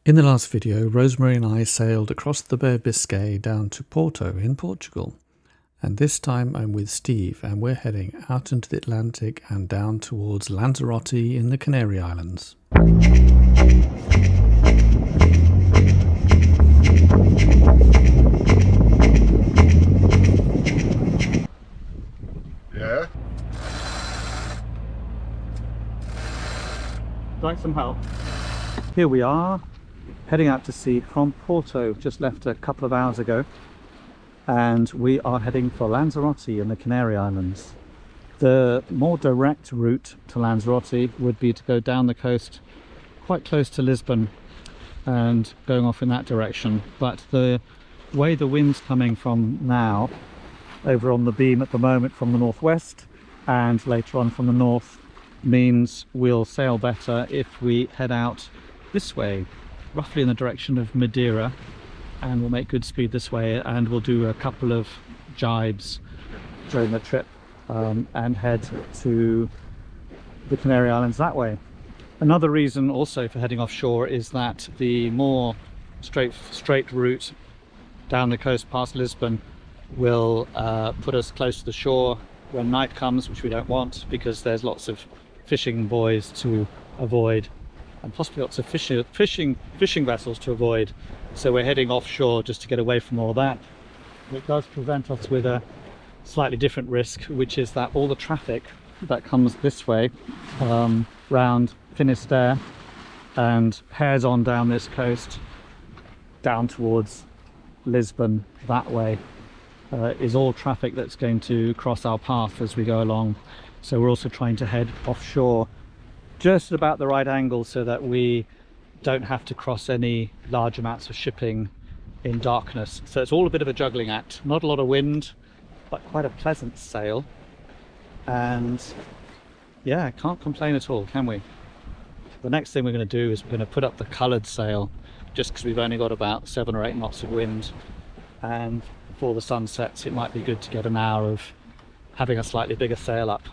In the last video, Rosemary and I sailed across the Bay of Biscay down to Porto in Portugal. And this time I'm with Steve and we're heading out into the Atlantic and down towards Lanzarote in the Canary Islands. Yeah? Like some help? Here we are, heading out to sea from Porto, just left a couple of hours ago. And we are heading for Lanzarote in the Canary Islands. The more direct route to Lanzarote would be to go down the coast quite close to Lisbon and going off in that direction. But the way the wind's coming from now, over on the beam at the moment from the northwest and later on from the north, means we'll sail better if we head out this way, roughly in the direction of Madeira, and we'll make good speed this way, and we'll do a couple of jibes during the trip and head to the Canary Islands that way. Another reason also for heading offshore is that the more straight route down the coast past Lisbon will put us close to the shore when night comes, which we don't want because there's lots of fishing buoys to avoid and possibly lots of fishing vessels to avoid. So we're heading offshore just to get away from all that. It does present us with a slightly different risk, which is that all the traffic that comes this way round Finisterre and heads on down this coast down towards Lisbon that way is all traffic that's going to cross our path as we go along. So we're also trying to head offshore just at about the right angle so that we don't have to cross any large amounts of shipping in darkness. So it's all a bit of a juggling act. Not a lot of wind, but quite a pleasant sail. And yeah, can't complain at all, can we? The next thing we're going to do is we're going to put up the coloured sail, just because we've only got about 7 or 8 knots of wind. And before the sun sets, it might be good to get an hour of having a slightly bigger sail up.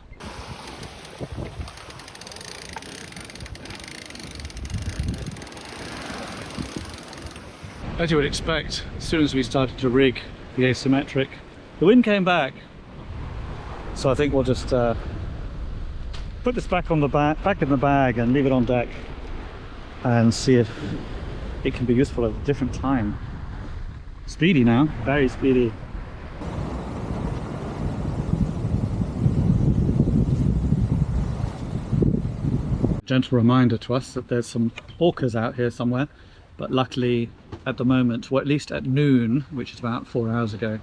As you would expect, as soon as we started to rig the Asymmetric, the wind came back. So I think we'll just put this back in the bag and leave it on deck and see if it can be useful at a different time. Speedy now, very speedy. Gentle reminder to us that there's some orcas out here somewhere, but luckily at the moment, or at least at noon, which is about 4 hours ago,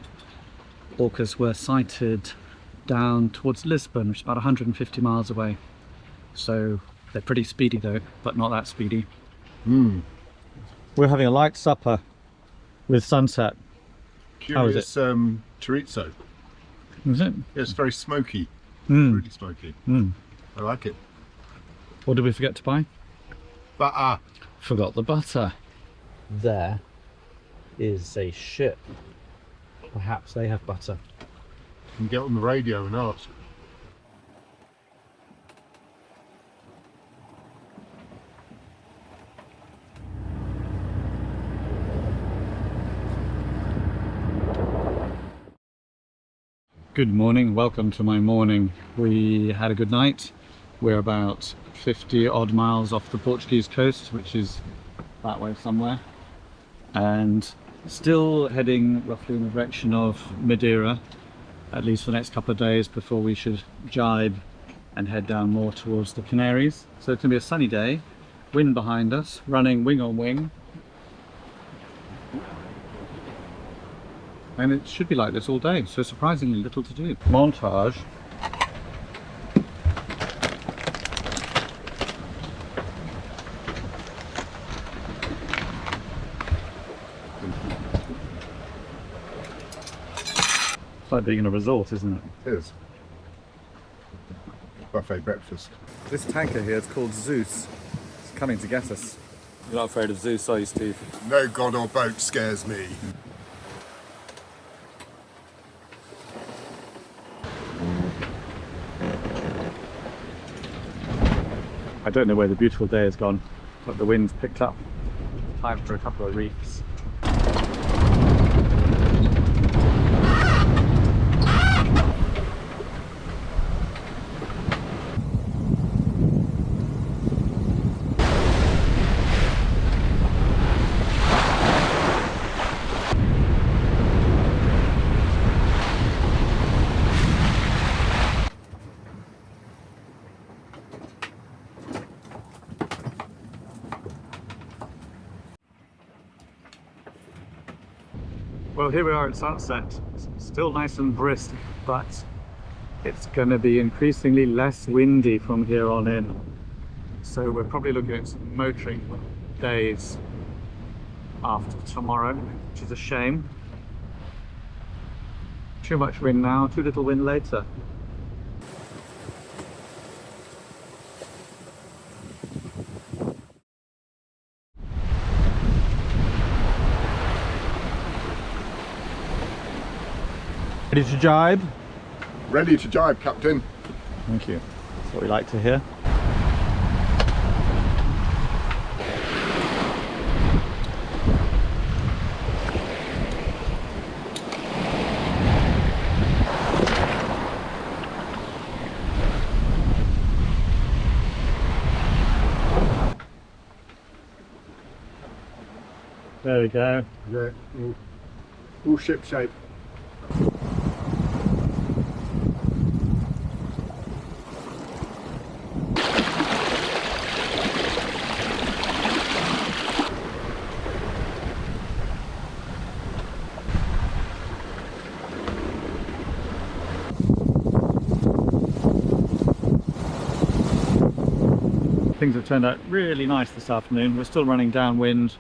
orcas were sighted down towards Lisbon, which is about 150 miles away. So they're pretty speedy though, but not that speedy. We're having a light supper with sunset. Curious. How is it? Chorizo. Is it? Yeah, it's very smoky. Really smoky. I like it. What did we forget to buy? Butter. Forgot the butter. There is a ship. Perhaps they have butter. You can get on the radio and ask. Good morning, welcome to my morning. We had a good night. We're about 50 odd miles off the Portuguese coast, which is that way somewhere, and still heading roughly in the direction of Madeira, at least for the next couple of days before we should jibe and head down more towards the Canaries. So it's going to be a sunny day, wind behind us, running wing on wing, and it should be like this all day, so surprisingly little to do. Montage. It's like being in a resort, isn't it? It is. Buffet breakfast. This tanker here is called Zeus. It's coming to get us. You're not afraid of Zeus, are you, Steve? No god or boat scares me. I don't know where the beautiful day has gone, but the wind's picked up time for a couple of reefs. Well, here we are at sunset. It's still nice and brisk, but it's going to be increasingly less windy from here on in. So we're probably looking at some motoring days after tomorrow, which is a shame. Too much wind now, too little wind later. Ready to jibe? Ready to jibe, Captain. Thank you. That's what we like to hear. There we go. Yeah, all ship shape. Things have turned out really nice this afternoon. We're still running downwind.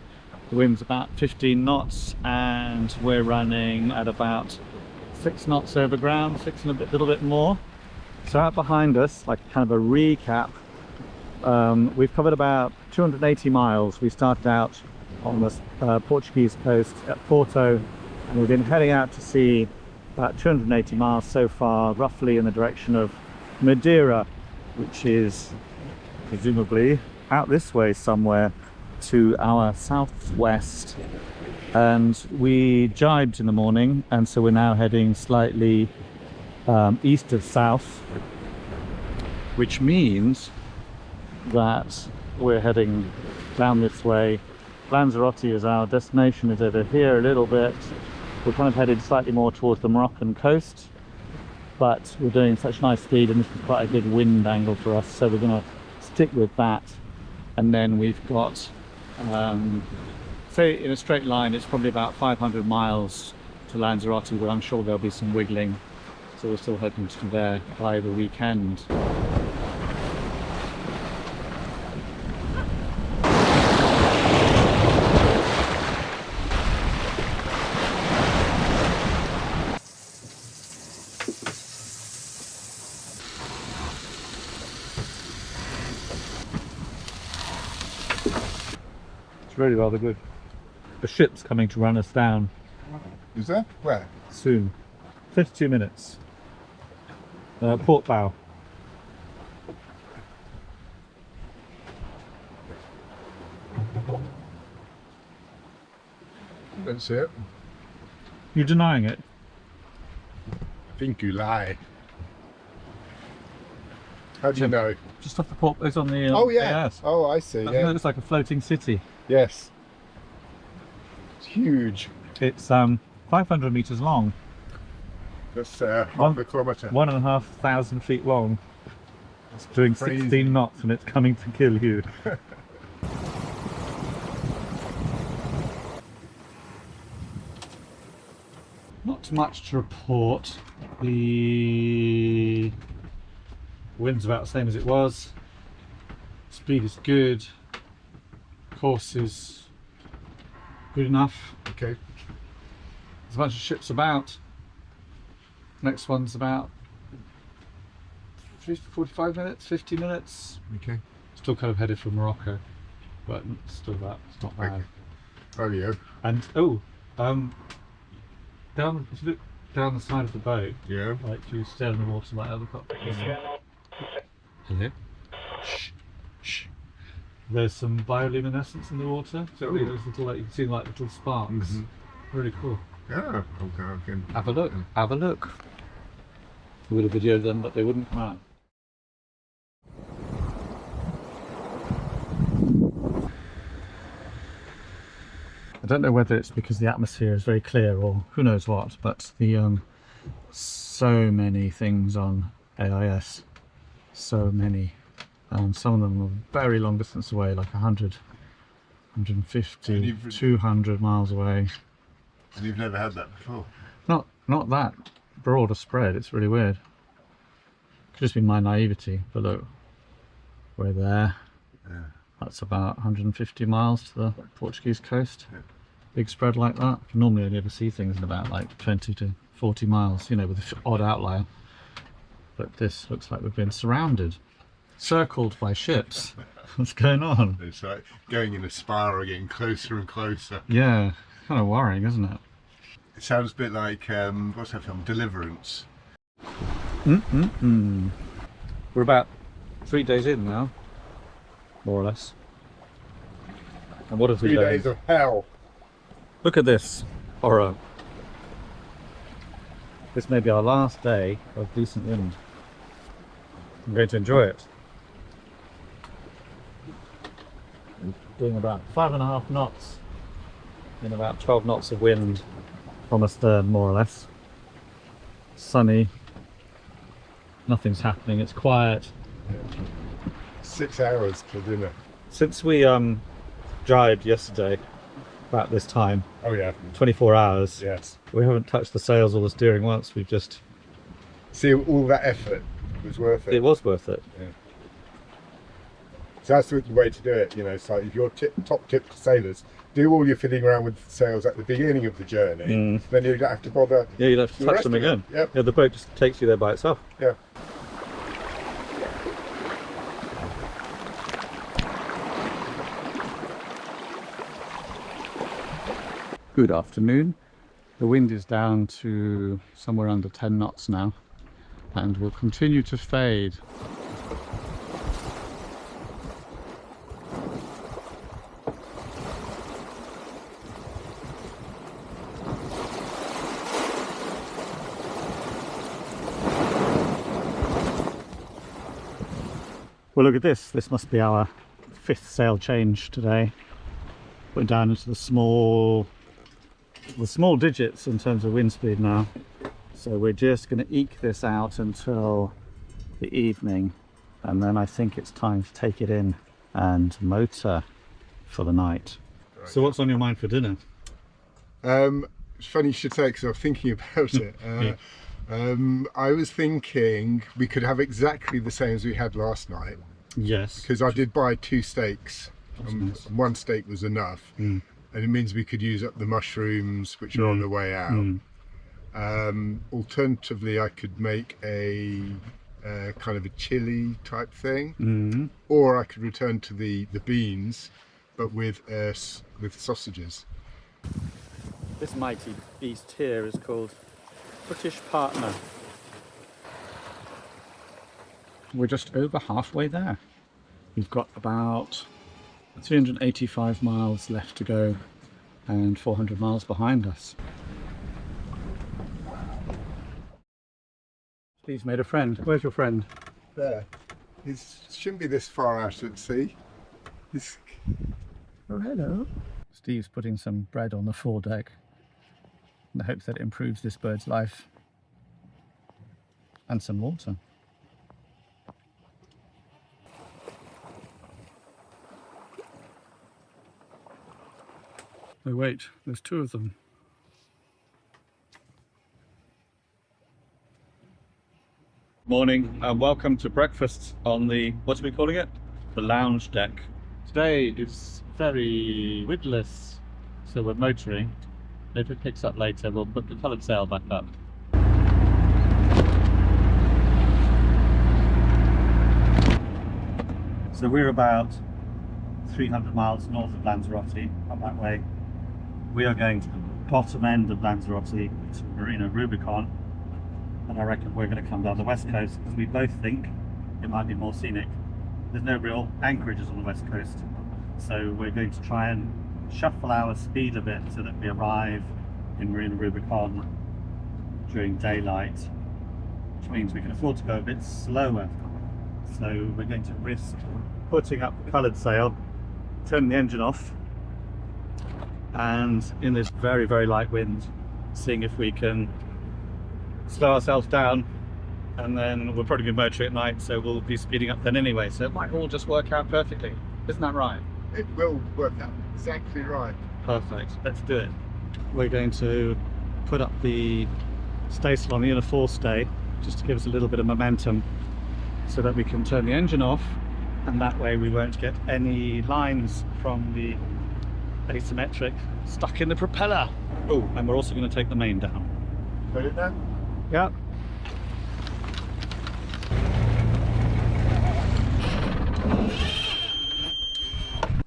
The wind's about 15 knots and we're running at about 6 knots over ground, 6 and a little bit more. So out behind us, like kind of a recap, we've covered about 280 miles. We started out on the Portuguese coast at Porto and we've been heading out to sea about 280 miles so far, roughly in the direction of Madeira, which is presumably out this way somewhere to our southwest. And we jibed in the morning, and so we're now heading slightly east of south, which means that we're heading down this way. Lanzarote is our destination, is over here a little bit. We're kind of headed slightly more towards the Moroccan coast, but we're doing such nice speed and this is quite a good wind angle for us, so we're going to stick with that. And then we've got say in a straight line it's probably about 500 miles to Lanzarote, where I'm sure there'll be some wiggling, so we're still hoping to be there by the weekend. Really rather good. The ship's coming to run us down. Is there? Where? Soon. 52 minutes. Port bow. Don't see it. You're denying it? I think you lie. How do you know? Just off the port, it's on the Oh yeah. AS. Oh, I see. It Yeah. looks like a floating city. Yes. It's huge. It's 500 meters long. That's half a kilometre. 1,500 feet long. It's doing Crazy. 16 knots and it's coming to kill you. Not much to report. The wind's about the same as it was. Speed is good. Course is good enough. Okay. There's a bunch of ships about. Next one's about 45 minutes, 50 minutes. Okay. Still kind of headed for Morocco, but still that, it's not bad. Okay. Oh yeah. And down, if you look down the side of the boat, Yeah. like you stare in the water like helicopter. Hello? Shh. Shh. There's some bioluminescence in the water. So really, there's little, like, you can see like little sparks. Really cool. Yeah, okay. Have a look. Have a look. We would have videoed them, but they wouldn't come out. I don't know whether it's because the atmosphere is very clear or who knows what, but the so many things on AIS, so many, and some of them are very long distance away, like 100, 150, 200 miles away. And you've never had that before? Not that broad a spread. It's really weird. Could just be my naivety, but look, we're there. Yeah. That's about 150 miles to the Portuguese coast. Yeah. Big spread like that. You can normally only ever see things in about like 20 to 40 miles, you know, with an odd outlier. But this looks like we've been surrounded, circled by ships. What's going on? It's like going in a spiral, getting closer and closer. Yeah, kind of worrying, isn't it? It sounds a bit like, what's that film? Deliverance. We're about 3 days in now, more or less. And what have we 3 done? days of hell. Look at this horror. This may be our last day of decent wind. I'm going to enjoy it. Doing about 5.5 knots in about 12 knots of wind from astern, more or less. Sunny. Nothing's happening. It's quiet. 6 hours till dinner. Since we jibed yesterday about this time, Oh yeah. 24 hours, Yes. we haven't touched the sails or the steering once. We've just... See, all that effort was worth it. It was worth it. Yeah. So that's the way to do it, you know. So if you're top tip to sailors, do all your fiddling around with the sails at the beginning of the journey. Then you don't have to bother. Yeah, you don't have to the touch rest them of it. again. Yep. Yeah, the boat just takes you there by itself. Yeah. Good afternoon. The wind is down to somewhere under 10 knots now and will continue to fade. Well, look at this. This must be our 5th sail change today. We're down into the small digits in terms of wind speed now. So we're just going to eke this out until the evening, and then I think it's time to take it in and motor for the night. Right. So what's on your mind for dinner? It's funny you should say, because I was thinking about it. I was thinking we could have exactly the same as we had last night. Yes. Because I did buy 2 steaks. Nice. And 1 steak was enough. And it means we could use up the mushrooms, which are on the way out. Alternatively, I could make a kind of a chili type thing. Or I could return to the beans, but with sausages. This mighty beast here is called British Partner. We're just over halfway there. We've got about 385 miles left to go and 400 miles behind us. Steve's made a friend. Where's your friend? There. He shouldn't be this far out at sea. Oh, hello. Steve's putting some bread on the foredeck in the hopes that it improves this bird's life. And some water. Oh wait, there's 2 of them. Morning and welcome to breakfast on the, what are we calling it? The lounge deck. Today is very windless, so we're motoring. If it picks up later, we'll put the coloured sail back up. So we're about 300 miles north of Lanzarote, up that way. We are going to the bottom end of Lanzarote to Marina, Rubicon, and I reckon we're going to come down the west coast because we both think it might be more scenic. there's no real anchorages on the west coast. So we're going to try and shuffle our speed a bit so that we arrive in Marina Rubicon during daylight, which means we can afford to go a bit slower. So we're going to risk putting up the coloured sail, turning the engine off, and in this very, very light wind, seeing if we can slow ourselves down. And then we're probably going to motor at night, so we'll be speeding up then anyway. So it might all just work out perfectly. Isn't that right? It will work out exactly right. Perfect. Let's do it. We're going to put up the staysail on the inner forestay just to give us a little bit of momentum so that we can turn the engine off, and that way we won't get any lines from the asymmetric stuck in the propeller. Oh, and we're also going to take the main down. Put it down? Yeah.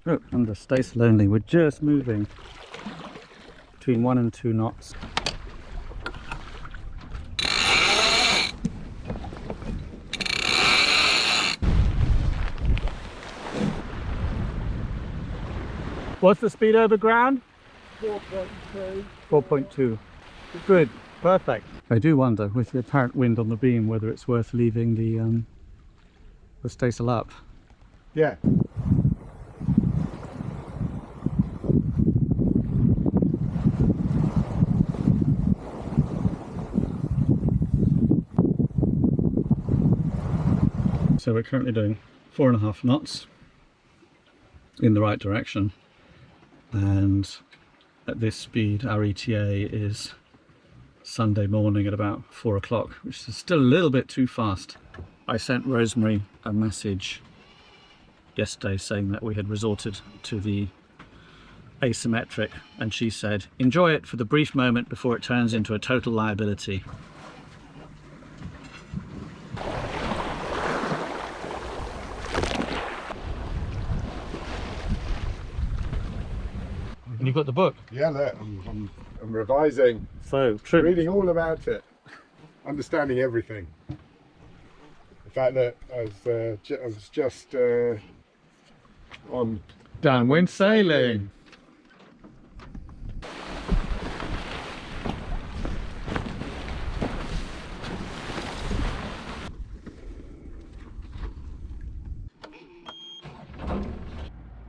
Oh, under staysail only, we're just moving between 1 and 2 knots. What's the speed over ground? 4.2. 4.2. Good, perfect. I do wonder, with the apparent wind on the beam, whether it's worth leaving the staysail up. Yeah. So we're currently doing 4.5 knots in the right direction, and at this speed our ETA is Sunday morning at about 4 o'clock, which is still a little bit too fast. I sent Rosemary a message yesterday saying that we had resorted to the asymmetric, and she said, enjoy it for the brief moment before it turns into a total liability. And you've got the book? Yeah, look, I'm revising. So, true. Reading all about it. Understanding everything. In fact, look, I was just on Downwind sailing.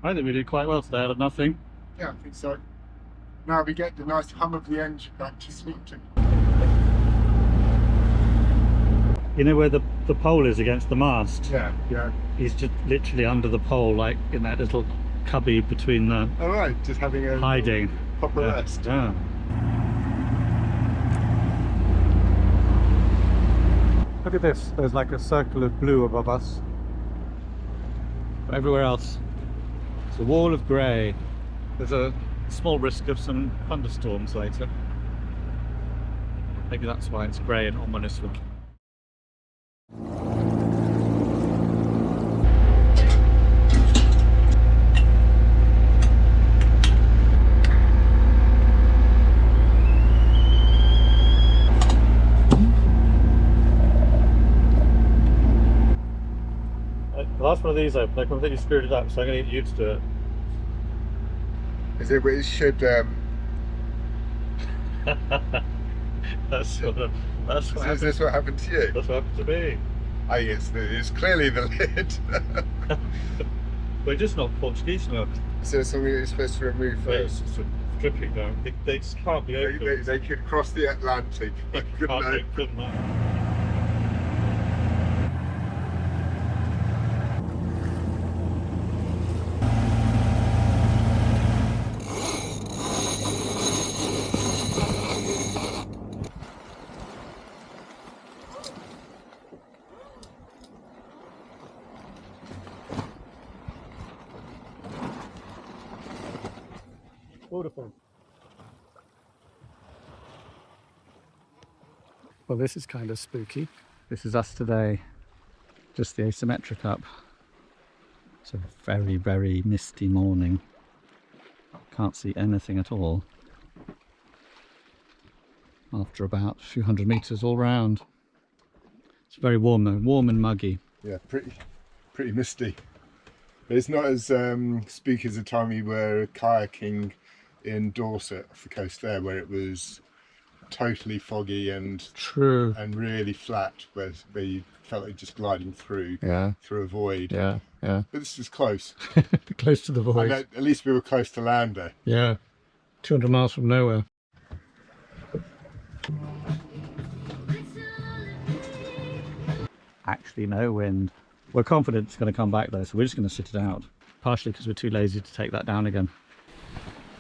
I think we did quite well today out of nothing. Yeah, I think so. Now we get the nice hum of the engine back to sleep to. You know where the pole is against the mast? Yeah, yeah. He's just literally under the pole, like in that little cubby between the All right, just having a hiding. proper rest. Yeah. Look at this, there's like a circle of blue above us. But everywhere else, it's a wall of grey. There's a small risk of some thunderstorms later. Maybe that's why it's grey and ominous looking. The last one of these opened, I completely screwed it up, so I'm going to get you to do it. Is it what it should? That's what Is happened. this what happened to you? That's what happened to me. Oh, yes, it's clearly the lid. We're just not Portuguese enough. Is there something you're supposed to remove first? It's dripping down. They just can't be open. They could cross the Atlantic. They Couldn't they? couldn't they? Beautiful. Well, this is kind of spooky. This is us today, just the asymmetric up. It's a very, very misty morning. Can't see anything at all. After about a few hundred meters all round. It's very warm though, warm and muggy. Yeah, pretty pretty misty. But it's not as spooky as the time we were kayaking in Dorset off the coast there, where it was totally foggy and really flat, where you felt like just gliding through a void. Yeah. But this is close. Close to the void. And at least we were close to land there. Yeah, 200 miles from nowhere. Actually no wind. We're confident it's going to come back though, so we're just going to sit it out. Partially because we're too lazy to take that down again.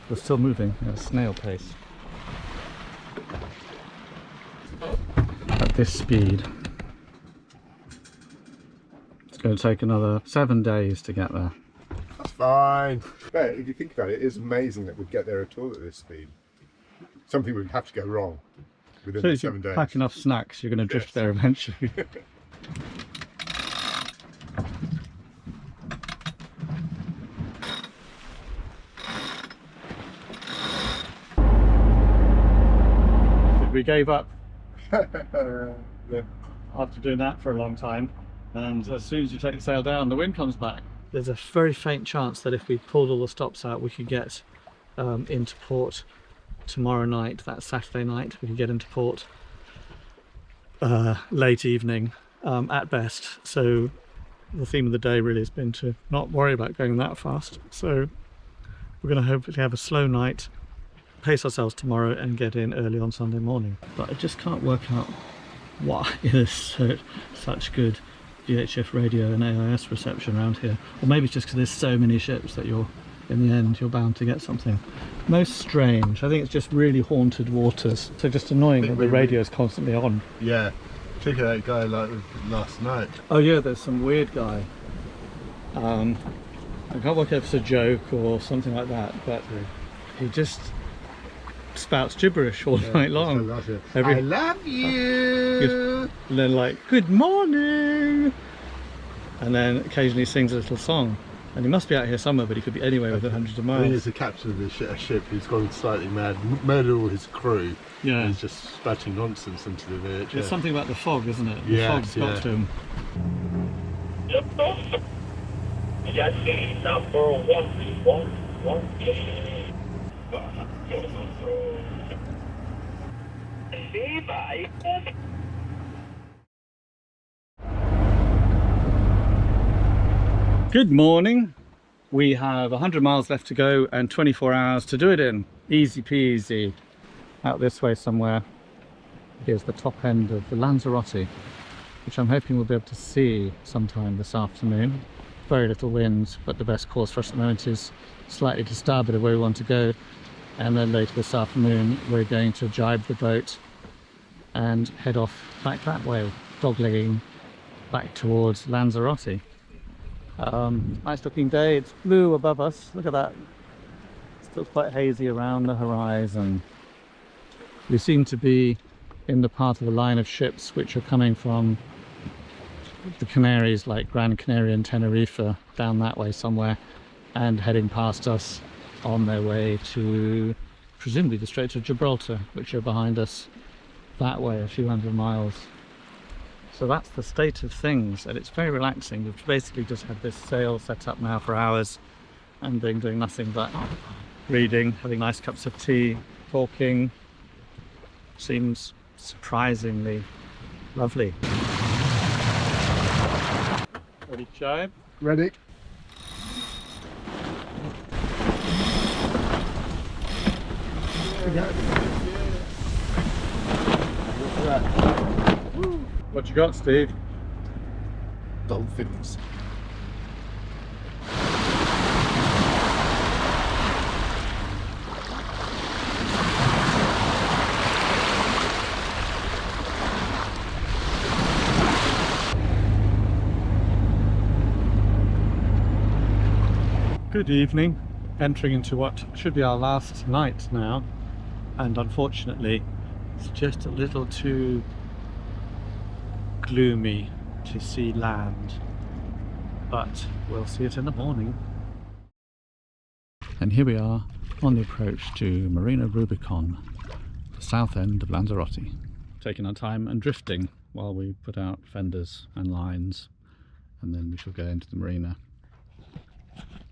We're still moving at a snail pace. At this speed. It's going to take another 7 days to get there. That's fine. But if you think about it, it is amazing that we'd get there at all at this speed. Something would have to go wrong within the 7 days. Pack enough snacks, you're going to drift there eventually. We gave up after doing that for a long time, and as soon as you take the sail down, the wind comes back. There's a very faint chance that if we pulled all the stops out, we could get into port tomorrow night. That's Saturday night. We could get into port late evening at best. So the theme of the day really has been to not worry about going that fast. So we're going to hopefully have a slow night, pace ourselves tomorrow and get in early on Sunday morning. But I just can't work out why there's such good VHF radio and AIS reception around here. Or maybe it's just because there's so many ships that in the end you're bound to get something. Most strange. I think it's just really haunted waters. So just annoying that the radio is constantly on. Yeah, particularly that guy like last night. Oh yeah, there's some weird guy. I can't work out if it's a joke or something like that, but he just spouts gibberish all night long. I love you. And then like, good morning, and then occasionally sings a little song. And he must be out here somewhere, but he could be anywhere within hundreds of miles. I think he's the captain of a ship who's gone slightly mad, murdered all his crew. Yeah, and he's just spouting nonsense into the VHF. It's something about the fog, isn't it? The fog's got to him. Good morning. We have 100 miles left to go and 24 hours to do it in. Easy peasy. Out this way somewhere. Here's the top end of the Lanzarote, which I'm hoping we'll be able to see sometime this afternoon. Very little wind, but the best course for us at the moment is slightly to starboard of where we want to go. And then later this afternoon we're going to jibe the boat and head off back that way, doglegging back towards Lanzarote. Nice looking day. It's blue above us. Look at that. Still quite hazy around the horizon. We seem to be in the part of the line of ships which are coming from the Canaries, like Gran Canaria and Tenerife, down that way somewhere, and heading past us on their way to presumably the Straits of Gibraltar, which are behind us that way a few hundred miles. So that's the state of things, and it's very relaxing. We've basically just had this sail set up now for hours and been doing nothing but reading, having nice cups of tea, talking. Seems surprisingly lovely. Ready to jibe? Ready? What you got, Steve? Dolphins. Good evening. Entering into what should be our last night now, and unfortunately it's just a little too gloomy to see land, but we'll see it in the morning. And here we are on the approach to Marina Rubicon, the south end of Lanzarote. Taking our time and drifting while we put out fenders and lines and then we shall go into the marina.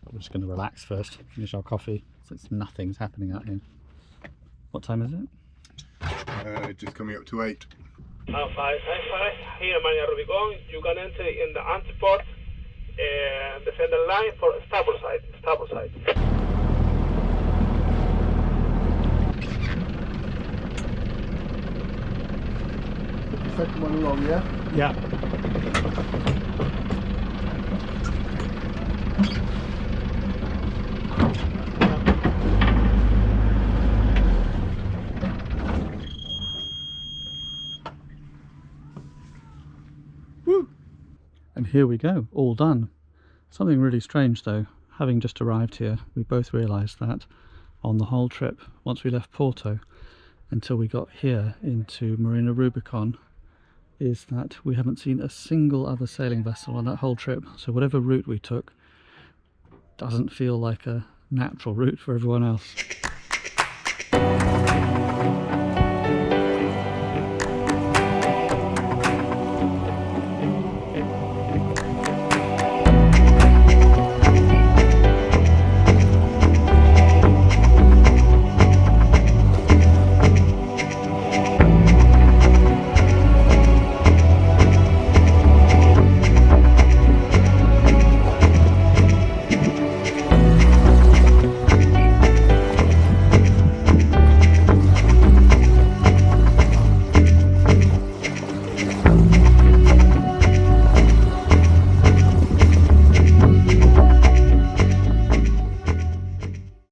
But we're just going to relax first, finish our coffee, since nothing's happening out here. What time is it? Just coming up to 8. 555 here Marina Rubicon. You can enter in the antiport and descend the line for starboard side. Starboard side. Second one along, yeah? Yeah. Woo! And here we go, all done. Something really strange though, having just arrived here, we both realised that on the whole trip, once we left Porto until we got here into Marina Rubicon, is that we haven't seen a single other sailing vessel on that whole trip. So whatever route we took doesn't feel like a natural route for everyone else.